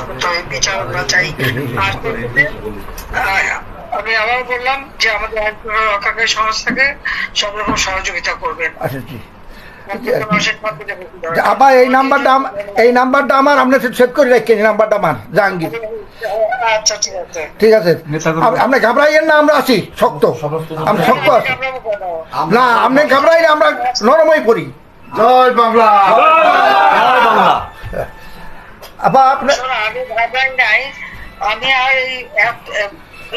করতে হবে, বিচার আমরা চাই। আর আমি আবার বললাম যে আমাদের আইন রক্ষাকারী সংস্থাকে সব রকম সহযোগিতা করবেন। আবার এই নাম্বারটা আমার আপনি সেভ করে রাখেন, এই নাম্বারটা আমার জাহাঙ্গীর। আচ্ছা ঠিক আছে, ঠিক আছে, আপনি ঘাবড়াইয়েন না, আমরা আছি শক্ত, আমরা শক্ত আছি না, আপনি ঘাবড়াইলে আমরা নরমই করি। জয় বাংলা, জয় বাংলা। আবার আপনার আমি ভাবলাম নাই, আমি আর এই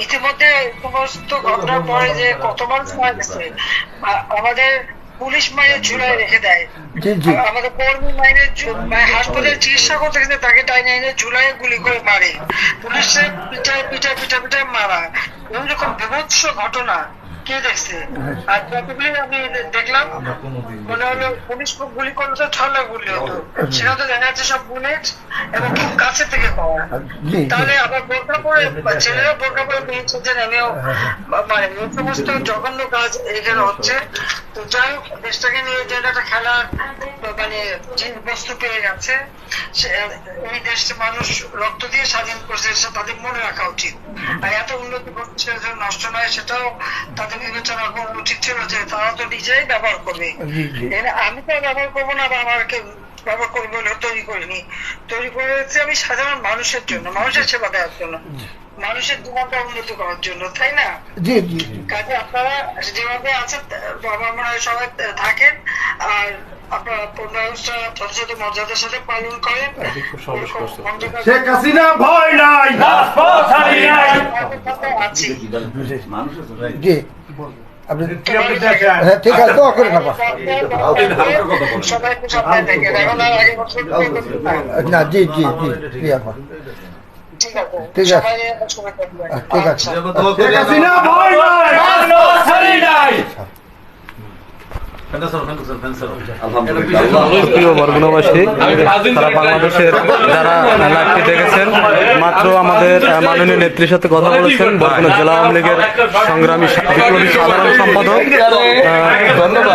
ইতিমধ্যে সমস্ত ঘটনার পরে যে কত মানুষ মারা গেছে, আমাদের পুলিশ মাইনের ঝুলায় রেখে দেয়, আমাদের কর্মী মাইনের হাসপাতালে চিকিৎসা করতে গেছে তাকে টাইনে এনে ঝুলায় গুলি করে মারে, পুলিশের পিঠায় পিঠায় পিঠা পিঠায় মারা, এরকম বিভৎস ঘটনা কে দেখছে? আর যতগুলি আমি দেখলাম মনে হলো পুলিশ গুলি করলে তো ঠান্ডা গুলি হতো, সেটা তো দেখা যাচ্ছে সব বুলেট এবং খুব কাছে থেকে পাওয়া। তাহলে আবার বোরকা পরে ছেলেরা বোরকা পরে বেরিয়েছে যে নেমেও মানে এই সমস্ত জঘন্য কাজ এখানে হচ্ছে। তো যাই হোক, দেশটাকে নিয়ে যে একটা খেলার মানে যে বস্তু পেয়ে গেছে, এই দেশে মানুষ রক্ত দিয়ে স্বাধীন করছে, তাদের মনে রাখা উচিত। আর এত উন্নতি করছে নষ্ট নয়, সেটাও তাদের বিবেচনা করা উচিত ছিল যে তারা তো নিজেই ব্যবহার করবে। আমি তো ব্যবহার করবো না, বা আমাকে ব্যবহার করবো বলে তৈরি করিনি, তৈরি করেছি আমি সাধারণ মানুষের জন্য, মানুষের সেবা দেওয়ার জন্য, মানুষের জীবনটা উন্নতি করার জন্য, তাই না? কাজে আপনারা যেভাবে আছেন আমার মনে হয় সবাই থাকেন, আর আপনারা ব্যবস্থা যথাযথ মর্যাদার সাথে পালন করেন। শেখ হাসিনা ভয় নাই, আছি ঠিক আছে, দোয়া করে নেবো সবাইকে সামনে দেখেন, এখন আর আগে বছর না। জি জি জি জি আপা, ঠিক আছে, ঠিক আছে, ঠিক আছে। শেখ হাসিনা ভয় নাই। প্রিয় বরগুনাবাসী, সারা বাংলাদেশের যারা লাইভটি দেখেছেন, মাত্র আমাদের মাননীয় নেত্রীর সাথে কথা বলেছেন বরগুনা জেলা আওয়ামী লীগের সংগ্রামী বিপ্লবী সাধারণ সম্পাদক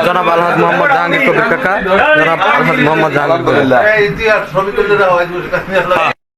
জনাব আলহাজ মোহাম্মদ জাহাঙ্গীর কবির কাকা, জনাব আলহাজ মোহাম্মদ জাহাঙ্গীর।